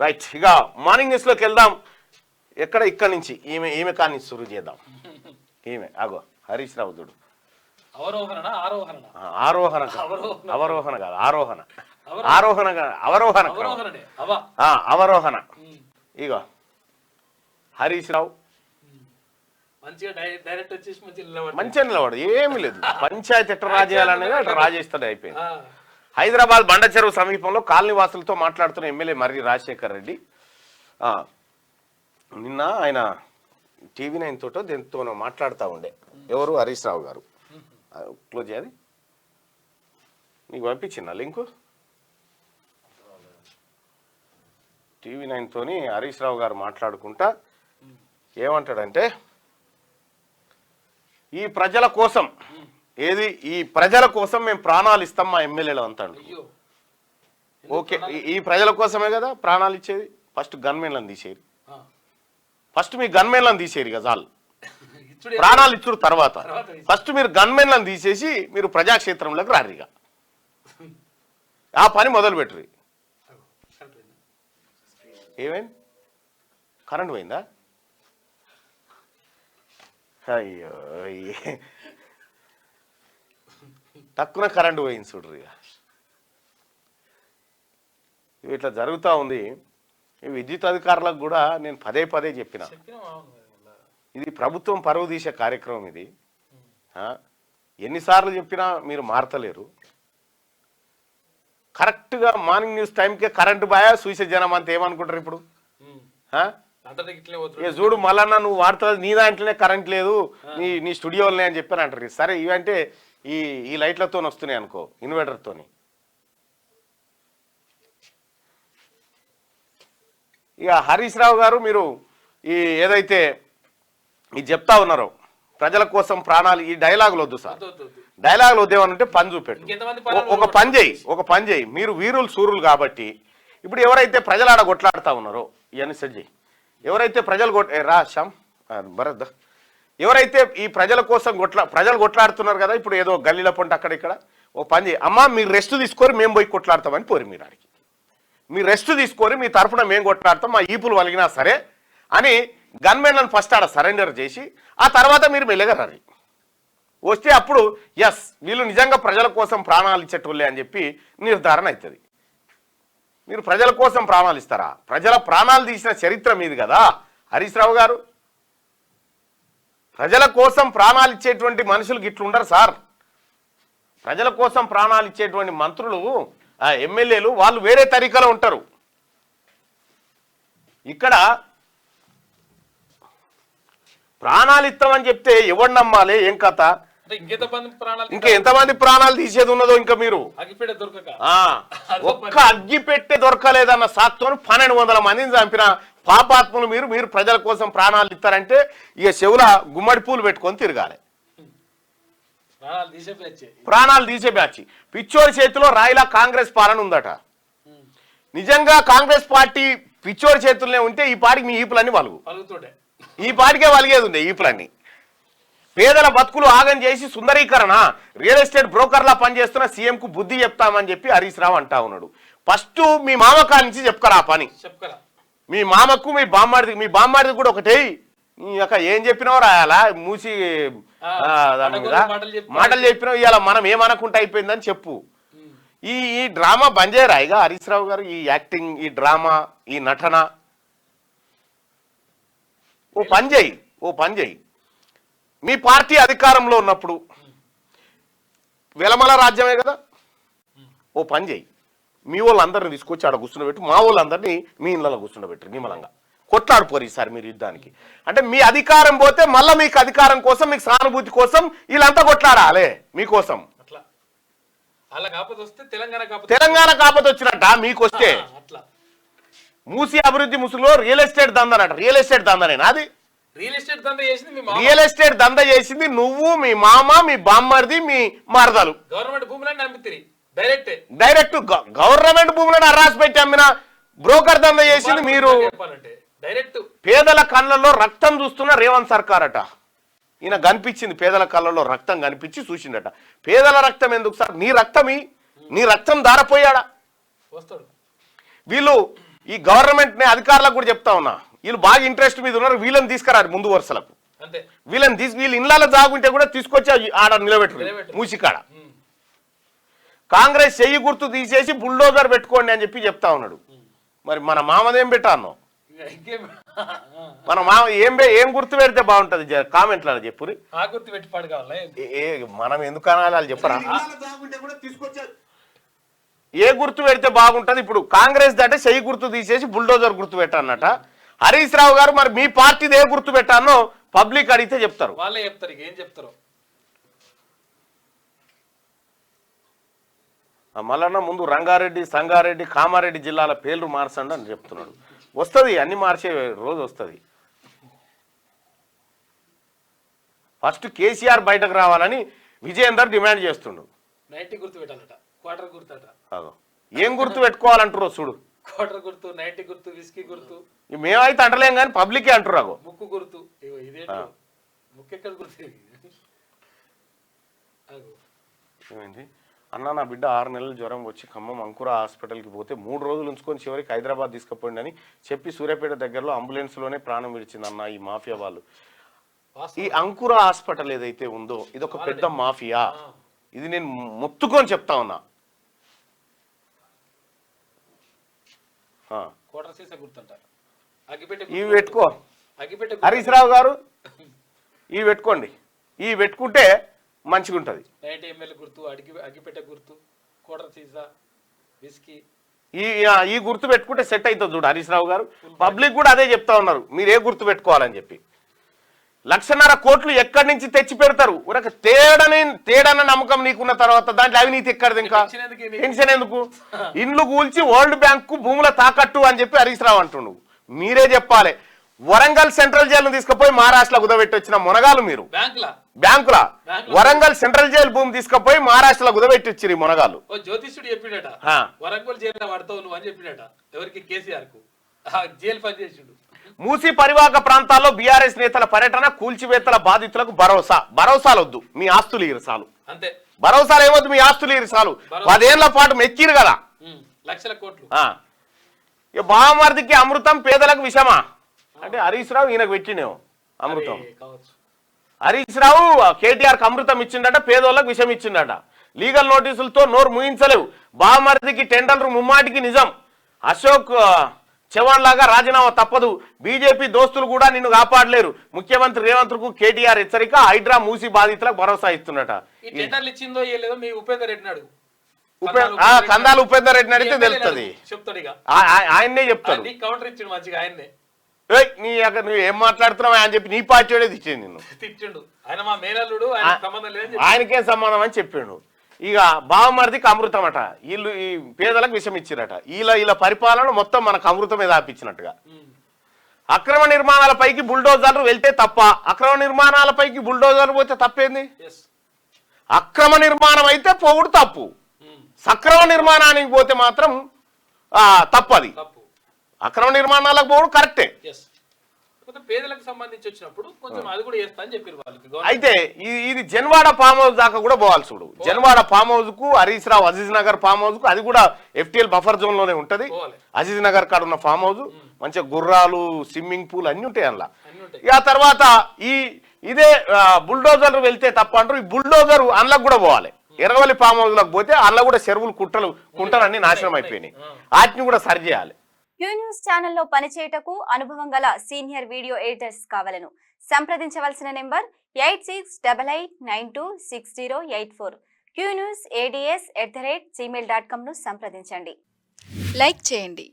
Right, ఇక morning న్యూస్లోకి వెళ్దాం. ఇక్కడ నుంచి ఈమె కానీ సురు చేద్దాం. ఈమె అగో హరీష్ రావు చూడు. ఆరోహణ కాదు, అవరోహణ. ఇగో హరీష్ రావు మంచిగా నిలబడు, ఏమి లేదు. పంచాయతీ ఎట్లా రాజేయాలనేది అట్లా రాజేస్తాడు, అయిపోయింది. హైదరాబాద్ బండ చెరువు సమీపంలో కాలనీవాసులతో మాట్లాడుతున్న ఎమ్మెల్యే మర్రి రాజశేఖర్ రెడ్డి నిన్న ఆయన TV9 తోటో దీంతోనో మాట్లాడుతూ ఉండే. ఎవరు? హరీష్ రావు గారు. క్లోజ్ చేయాలి, నీకు పంపించిన లింకు. TV9 తోని హరీష్ రావు గారు మాట్లాడుకుంటా ఏమంటాడంటే, ఈ ప్రజల కోసం ఈ ప్రజల కోసం మేము ప్రాణాలు ఇస్తాం మా ఎమ్మెల్యేలు అంటాడు. ఓకే, ఈ ప్రజల కోసమే కదా ప్రాణాలు ఇచ్చేది. ఫస్ట్ గన్మెన్లను తీసేది, ఫస్ట్ మీ గన్మెన్లను తీసేది కదా చాలు. ప్రాణాలు ఇచ్చుడు తర్వాత ఫస్ట్ మీరు గన్మెన్లను తీసేసి మీరు ప్రజాక్షేత్రంలోకి రారిగా ఆ పని మొదలు పెట్టరు. ఏమైంది? కరెంట్ పోయిందా? అయ్యో, తక్కువ కరెంటు పోయింది చూడ్రు. ఇక ఇట్లా జరుగుతూ ఉంది. ఈ విద్యుత్ అధికారులకు కూడా నేను పదే చెప్పిన, ఇది ప్రభుత్వం పరువు తీసే కార్యక్రమం. ఇది ఎన్నిసార్లు చెప్పినా మీరు మారతలేరు. కరెక్ట్గా మార్నింగ్ న్యూస్ టైంకే కరెంటు బాయా చూసే జనం అంతా ఏమనుకుంటారు ఇప్పుడు? చూడు మళ్ళా నువ్వు వాడుతుంది, నీ దాంట్లోనే కరెంట్ లేదు, నీ స్టూడియోలనే అని చెప్పాను అంటారు. సరే, ఇవంటే ఈ లైట్లతో వస్తున్నాయి అనుకో, ఇన్వర్టర్తోని. ఇక హరీష్ రావు గారు మీరు ఏదైతే ఇది చెప్తా ఉన్నారో ప్రజల కోసం ప్రాణాలు, ఈ డైలాగులు వద్దు సార్. డైలాగులు వద్దేమనంటే పని చూపెట్టు. ఒక పని చేయి. మీరు వీరులు సూరులు కాబట్టి ఇప్పుడు ఎవరైతే ప్రజలు ఆడ కొట్లాడుతూ ఉన్నారో ఇవన్నీ సెట్ చేయి. ఎవరైతే ప్రజలు భరత్ ఎవరైతే ఈ ప్రజల కోసం ప్రజలు కొట్లాడుతున్నారు కదా, ఇప్పుడు ఏదో గల్లీల పొంట అక్కడ ఇక్కడ, ఓ పని చేయి అమ్మా, మీరు రెస్ట్ తీసుకొని మేము పోయి కొట్లాడతామని పోరి. మీరు ఆడికి మీరు రెస్ట్ తీసుకొని మీ తరఫున మేము కొట్లాడతాం, మా ఈపులు వలిగినా సరే అని గన్మెన్లను ఫస్ట్ ఆడ సరెండర్ చేసి ఆ తర్వాత మీరు మెల్లగా రండి వస్తే అప్పుడు ఎస్ వీళ్ళు నిజంగా ప్రజల కోసం ప్రాణాలు ఇచ్చేటోళ్ళే అని చెప్పి నిర్ధారణ అవుతుంది. మీరు ప్రజల కోసం ప్రాణాలు ఇస్తారా? ప్రజల ప్రాణాలు తీసిన చరిత్ర మీది కదా హరీష్ రావు గారు. ప్రజల కోసం ప్రాణాలు ఇచ్చేటువంటి మనుషులు ఇట్లుండరు సార్. ప్రజల కోసం ప్రాణాలు ఇచ్చేటువంటి మంత్రులు, ఎమ్మెల్యేలు వాళ్ళు వేరే తరీకాలో ఉంటారు. ఇక్కడ ప్రాణాలు ఇస్తామని చెప్తే ఎవరు నమ్మాలి? ఏం కథ? ఇంకా ఎంతమంది ప్రాణాలు తీసేది ఉన్నదో. ఇంకా మీరు ఒక్క అగ్గిపెట్టే దొరకలేదన్న సాక్తో 1200 మందిని చంపిన పాపాత్ములు మీరు ప్రజల కోసం ప్రాణాలు ఇస్తారంటే ఇక చెవుల గుమ్మడి పూలు పెట్టుకొని తిరగాలి. ప్రాణాలు తీసే బ్యాచ్ పిచ్చోడి చేతిలో రాయిలా కాంగ్రెస్ పాలన ఉందట. నిజంగా కాంగ్రెస్ పార్టీ పిచ్చోడి చేతుల్లోనే ఉంటే ఈ పాటికి మీ ఈపులన్నీ ఈ పాటికే వలిగేది ఉండే ఈపులన్నీ. పేదల బతుకులు ఆగం చేసి సుందరీకరణ రియల్ ఎస్టేట్ బ్రోకర్లా పనిచేస్తున్న సీఎంకు బుద్ధి చెప్తామని చెప్పి హరీష్ రావు అంటా ఉన్నాడు. ఫస్ట్ మీ మామకా నుంచి చెప్పుకరా ఆ పని. మీ మామకు మీ బామ్మాడిది కూడా ఒకటే. ఏం చెప్పినావు రాయాలా మూసి దాని మీద మాటలు చెప్పినావు. ఇవాళ మనం ఏమనుకుంటా అయిపోయిందని చెప్పు. ఈ డ్రామా బంద్ చేయరా ఇక హరీష్ రావు గారు? ఈ యాక్టింగ్, ఈ డ్రామా, ఈ నటన ఓ పని చేయి. మీ పార్టీ అధికారంలో ఉన్నప్పుడు వెలమల రాజ్యమే కదా, ఓ పని చేయి. మీ వాళ్ళందరినీ తీసుకొచ్చి ఆడ కూర్చుండబెట్టి మా వాళ్ళందరినీ మీ ఇళ్ళలో కూర్చుండబెట్టి నిమ్మలంగా కొట్లాడిపోరు ఈసారి మీరు యుద్ధానికి. అంటే మీ అధికారం పోతే మళ్ళీ మీకు అధికారం కోసం, మీకు సానుభూతి కోసం వీళ్ళంతా కొట్లాడాలి మీకోసం. తెలంగాణ కాకపోతే వచ్చినట్ట మీకు వస్తే మూసి అభివృద్ధి ముసుగులో రియల్ ఎస్టేట్ దందనట. రియల్ ఎస్టేట్ దందనేనా అది? రియల్ ఎస్టేట్ దంద చేసింది నువ్వు, మీ మామ, మీ బామ్మర్ది, మీ మరదలు. గవర్నమెంట్ భూములను డైరెక్ట్ గవర్నమెంట్ భూములను అర్రాసి పెట్టి అమ్మిన బ్రోకర్ దంద చేసింది మీరు. పేదల కళ్ళల్లో రక్తం చూస్తున్న రేవంత్ సర్కార్ అట. ఈయన కనిపించింది, పేదల కళ్ళల్లో రక్తం కనిపించి చూసిండట. పేదల రక్తం ఎందుకు సార్? నీ రక్తం దారపోయాడా? వీళ్ళు ఈ గవర్నమెంట్ ని అధికారులకు కూడా చెప్తా ఉన్నా, వీళ్ళు బాగా ఇంట్రెస్ట్ మీద ఉన్నారు, వీళ్ళని తీసుకురారు ముందు వరుసలకు, వీళ్ళు ఇళ్ళలో జాగుంటే కూడా తీసుకొచ్చి ఆడ నిలబెట్టారు మూసికాడ. కాంగ్రెస్ చెయ్యి గుర్తు తీసేసి బుల్డోజర్ పెట్టుకోండి అని చెప్పి చెప్తా ఉన్నాడు. మరి మన మామదేం పెట్టాను, మన మామ ఏం గుర్తు పెడితే బాగుంటది కామెంట్లలో చెప్పురి. మనం ఎందుకు అనాలి చెప్పరా, ఏ గుర్తు పెడితే బాగుంటది. ఇప్పుడు కాంగ్రెస్ అంటే చెయ్యి గుర్తు తీసేసి బుల్డోజర్ గుర్తు పెట్టానట. హరీష్ రావు గారు మరి మీ పార్టీది ఏ గుర్తు పెట్టానో పబ్లిక్ అడిగితే చెప్తారు, వాళ్ళే చెప్తారు. ఏం చెప్తారు మళ్ళా ముందు రంగారెడ్డి, సంగారెడ్డి, కామారెడ్డి జిల్లాల పేర్లు మార్చండి అని చెప్తున్నాడు. వస్తుంది, అన్ని మార్చే రోజు వస్తుంది. ఫస్ట్ కేసీఆర్ బయటకు రావాలని విజయేందర్ డిమాండ్ చేస్తుండు. ఏం గుర్తు పెట్టుకోవాలంటారు చూడు, క్వార్టర్ గుర్తు, 90 గుర్తు, విస్కీ గుర్తు. మేమైతే అంటలేం కానీ పబ్లికే అంటున్నారు. ముక్కు గుర్తు, ముక్కెక్కడ గుర్తు ఏమైంది అన్న, నా బిడ్డ 6 నెలలు జ్వరం వచ్చి ఖమ్మం అంకుర హాస్పిటల్కి పోతే 3 రోజులు ఉంచుకొని చివరికి హైదరాబాద్ తీసుకుపోయింది అని చెప్పి సూర్యాపేట దగ్గరలో అంబులెన్స్లోనే ప్రాణం విడిచింది అన్న ఈ మాఫియా వాళ్ళు. ఈ అంకుర హాస్పిటల్ ఏదైతే ఉందో ఇది ఒక పెద్ద మాఫియా, ఇది నేను మొత్తుకొని చెప్తా ఉన్నా. ఇవి పెట్టుకో హరీష్ రావు గారు, ఇవి పెట్టుకోండి, ఇవి పెట్టుకుంటే మంచిగా ఉంటుంది. ఈ గుర్తు పెట్టుకుంటే సెట్ అవుతుంది చూడు హరీష్ రావు గారు. పబ్లిక్ కూడా అదే చెప్తా ఉన్నారు, మీరు ఏ గుర్తు పెట్టుకోవాలని చెప్పి. 1,50,000 కోట్లు ఎక్కడి నుంచి తెచ్చి పెడతారు, ఒక తేడన నమ్మకం నీకున్న తర్వాత దాంట్లో అవినీతి ఎక్కడిది, ఇంకా టెన్షన్ ఎందుకు? ఇండ్లు కూల్చి వరల్డ్ బ్యాంక్ కు భూముల తాకట్టు అని చెప్పి హరీష్ రావు అంటుండు. మీరే చెప్పాలి. వరంగల్ సెంట్రల్ జైలు తీసుకుపోయి మహారాష్ట్రలో కుదబెట్టి వచ్చిన మునగాలు మీరు. బ్యాంకులా వరంగల్ సెంట్రల్ జైలు భూమి తీసుకుపోయి మహారాష్ట్రలో కుదబెట్టి వచ్చిరు మునగాలు. జ్యోతిష్యుడు చెప్పినట వరంగల్ జైలు పడతావు నువ్వు అని చెప్పినట ఎవరికి, కేసీఆర్ కు జైలు పనిచేసిండు. మూసీ పరివాహక ప్రాంతాల్లో బీఆర్ఎస్ నేతల పర్యటన, కూల్చివేతల బాధితులకు భరోసాలు వద్దు, మీ ఆస్తులు ఇరసాలు. అంతే, భరోసాలు ఏమొద్దు, మీ ఆస్తులు ఇరసాలు. 10 ఏళ్ల పాటు మెక్కిరు కదా, లక్షల కోట్లు. బావమర్దికి అమృతం, పేదలకు విషమా అంటే హరీష్ రావు ఈయనకు పెట్టినేమో అమృతం. హరీష్ రావు కేటీఆర్కి అమృతం ఇచ్చిండట, పేదోళ్ళకు విషం ఇచ్చిండట. లీగల్ నోటీసులతో నోరు ముయించలేవు. బావమర్దికి టెండర్లు ముమ్మాటికి నిజం. అశోక్ చవాన్ లాగా రాజీనామా తప్పదు. బీజేపీ దోస్తులు కూడా నిన్ను కాపాడలేరు. ముఖ్యమంత్రి రేవంత్ కు కేటీఆర్ హెచ్చరిక. హైడ్రా మూసి బాధితులకు భరోసా ఇస్తున్నట. కందాలు ఉపేందర్ రెడ్డిని అడిగితే తెలుస్తుంది, ఆయన్నే చెప్తాడు. నువ్వు ఏం మాట్లాడుతున్నావు అని చెప్పి నీ పార్టీ తిట్టిండు నిన్ను, ఆయనకేం సంబంధం అని చెప్పిండు. ఇక బావమర్దికి అమృతం అట, వీళ్ళు ఈ పేదలకు విషం ఇచ్చిరట. వీళ్ళ పరిపాలన మొత్తం మనకు అమృతమే దాపించినట్టుగా. అక్రమ నిర్మాణాలపైకి బుల్డోజర్లు వెళ్తే తప్ప, అక్రమ నిర్మాణాలపైకి బుల్డోజర్లు పోతే తప్పేంది? అక్రమ నిర్మాణం అయితే పోవుడు తప్పు, సక్రమ నిర్మాణానికి పోతే మాత్రం తప్పది. అక్రమ నిర్మాణాలకు పోవడం కరెక్టే. పేదలకు సంబంధించి వచ్చినప్పుడు కొంచెం అది కూడా చేస్తా అని చెప్పారు వాళ్ళకి. అయితే ఇది జన్వాడ ఫామ్ హౌస్ దాకా కూడా పోవాలి చూడు. జన్వాడ ఫామ్ హౌస్ కు, హరీష్ రావు అజీజ్ నగర్ ఫామ్ హౌస్ కు, అది కూడా FTL బఫర్ జోన్ లోనే ఉంటది. అజీజ్ నగర్ కాడ ఉన్న ఫామ్ హౌస్ మంచిగా గుర్రాలు, స్విమ్మింగ్ పూల్ అన్ని ఉంటాయి అందులో. ఆ తర్వాత ఇదే బుల్డోజర్ వెళ్తే తప్ప అంటారు. ఈ బుల్డోజర్ అందులోకి కూడా పోవాలి. ఎర్రవల్లి ఫామ్ హౌస్ లకు పోతే అందులో కూడా చెరువులు, కుంటలు అన్ని నాశనం అయిపోయినాయి. వాటిని కూడా సరి చేయాలి. క్యూ న్యూస్ ఛానల్లో పనిచేయటకు అనుభవం గల సీనియర్ వీడియో ఎడిటర్స్ కావాలను సంప్రదించవలసిన నెంబర్ 8688926084. qnewsads@gmail.com ను సంప్రదించండి. లైక్ చేయండి.